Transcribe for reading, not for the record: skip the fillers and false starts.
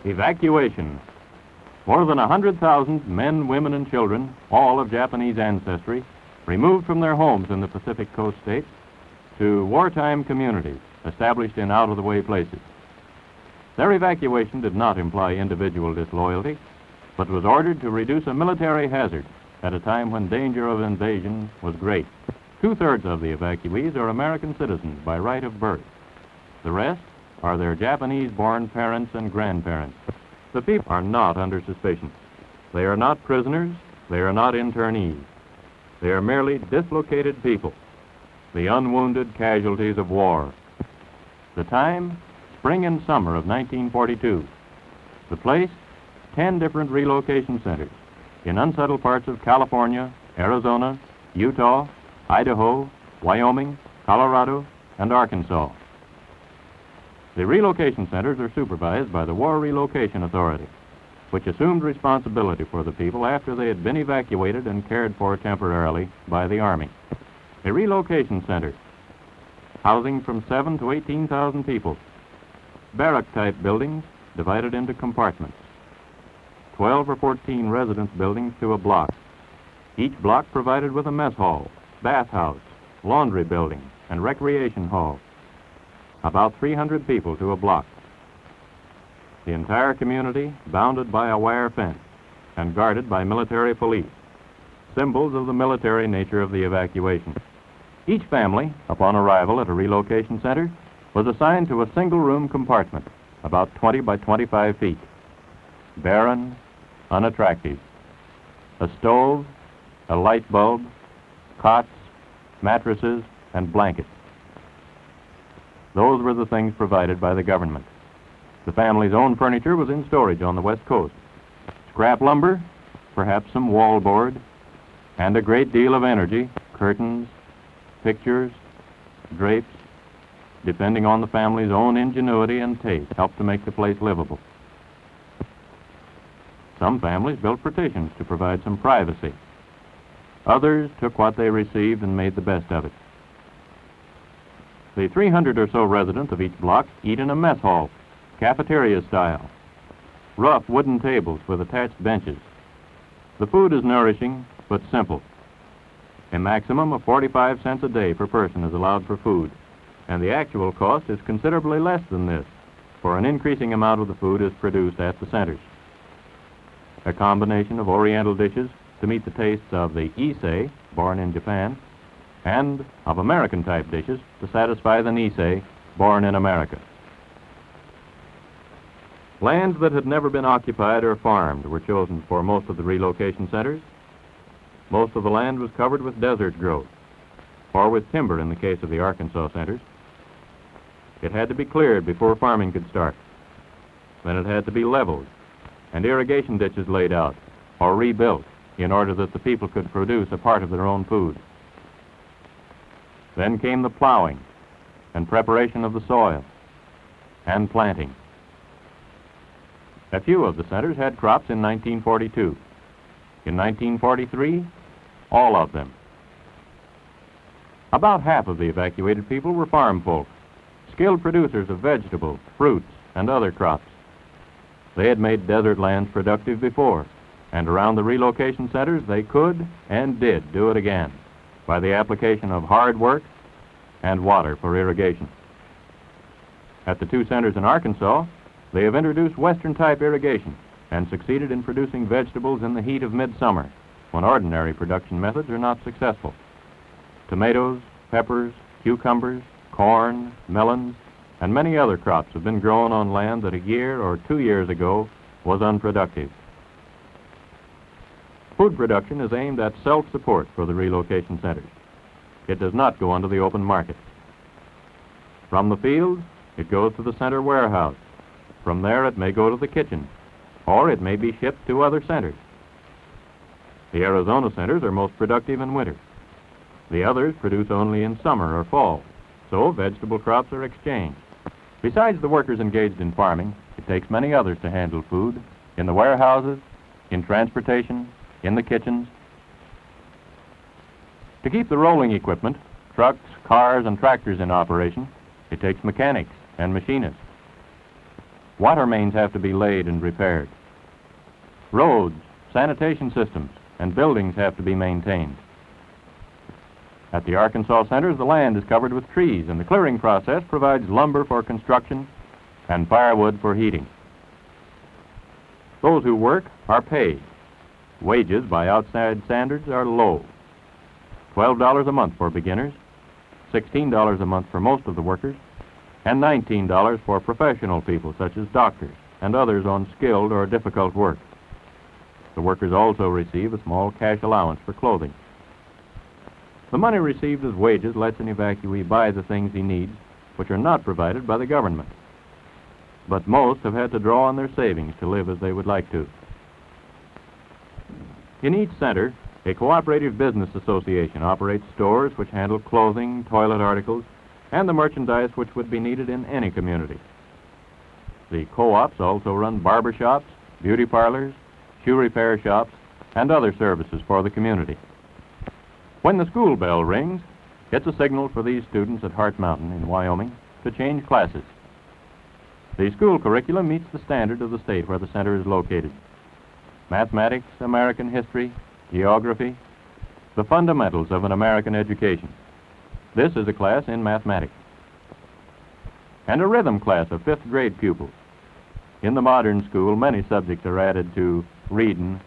Evacuation. More than 100,000 men, women, and children, all of Japanese ancestry, removed from their homes in the Pacific Coast states to wartime communities established in out-of-the-way places. Their evacuation did not imply individual disloyalty, but was ordered to reduce a military hazard at a time when danger of invasion was great. Two-thirds of the evacuees are American citizens by right of birth. The rest are their Japanese-born parents and grandparents. The people are not under suspicion. They are not prisoners. They are not internees. They are merely dislocated people, the unwounded casualties of war. The time, spring and summer of 1942. The place, 10 different relocation centers in unsettled parts of California, Arizona, Utah, Idaho, Wyoming, Colorado, and Arkansas. The relocation centers are supervised by the War Relocation Authority, which assumed responsibility for the people after they had been evacuated and cared for temporarily by the Army. A relocation center, housing from 7,000 to 18,000 people. Barrack-type buildings divided into compartments. 12 or 14 residence buildings to a block. Each block provided with a mess hall, bathhouse, laundry building, and recreation hall. About 300 people to a block. The entire community bounded by a wire fence and guarded by military police, symbols of the military nature of the evacuation. Each family, upon arrival at a relocation center, was assigned to a single-room compartment, about 20 by 25 feet. Barren, unattractive. A stove, a light bulb, cots, mattresses, and blankets. Those were the things provided by the government. The family's own furniture was in storage on the West Coast. Scrap lumber, perhaps some wallboard, and a great deal of energy, curtains, pictures, drapes, depending on the family's own ingenuity and taste, helped to make the place livable. Some families built partitions to provide some privacy. Others took what they received and made the best of it. The 300 or so residents of each block eat in a mess hall, cafeteria style. Rough wooden tables with attached benches. The food is nourishing, but simple. A maximum of 45 cents a day per person is allowed for food, and the actual cost is considerably less than this, for an increasing amount of the food is produced at the centers. A combination of Oriental dishes to meet the tastes of the Issei, born in Japan, and of American-type dishes to satisfy the Nisei, born in America. Lands that had never been occupied or farmed were chosen for most of the relocation centers. Most of the land was covered with desert growth, or with timber in the case of the Arkansas centers. It had to be cleared before farming could start. Then it had to be leveled, and irrigation ditches laid out or rebuilt in order that the people could produce a part of their own food. Then came the plowing and preparation of the soil and planting. A few of the centers had crops in 1942. In 1943, all of them. About half of the evacuated people were farm folk, skilled producers of vegetables, fruits, and other crops. They had made desert lands productive before, and around the relocation centers they could and did do it again by the application of hard work and water for irrigation. At the two centers in Arkansas, they have introduced Western-type irrigation and succeeded in producing vegetables in the heat of midsummer, when ordinary production methods are not successful. Tomatoes, peppers, cucumbers, corn, melons, and many other crops have been grown on land that a year or 2 years ago was unproductive. Food production is aimed at self-support for the relocation centers. It does not go onto the open market. From the field, it goes to the center warehouse. From there, it may go to the kitchen, or it may be shipped to other centers. The Arizona centers are most productive in winter. The others produce only in summer or fall, so vegetable crops are exchanged. Besides the workers engaged in farming, it takes many others to handle food in the warehouses, in transportation, in the kitchens. To keep the rolling equipment, trucks, cars, and tractors in operation, it takes mechanics and machinists. Water mains have to be laid and repaired. Roads, sanitation systems, and buildings have to be maintained. At the Arkansas centers, the land is covered with trees, and the clearing process provides lumber for construction and firewood for heating. Those who work are paid. Wages by outside standards are low. $12 a month for beginners, $16 a month for most of the workers, and $19 for professional people such as doctors and others on skilled or difficult work. The workers also receive a small cash allowance for clothing. The money received as wages lets an evacuee buy the things he needs, which are not provided by the government. But most have had to draw on their savings to live as they would like to. In each center, a cooperative business association operates stores which handle clothing, toilet articles, and the merchandise which would be needed in any community. The co-ops also run barber shops, beauty parlors, shoe repair shops, and other services for the community. When the school bell rings, it's a signal for these students at Hart Mountain in Wyoming to change classes. The school curriculum meets the standard of the state where the center is located. Mathematics, American history, geography, the fundamentals of an American education. This is a class in mathematics. And a rhythm class of 5th grade pupils. In the modern school, many subjects are added to reading,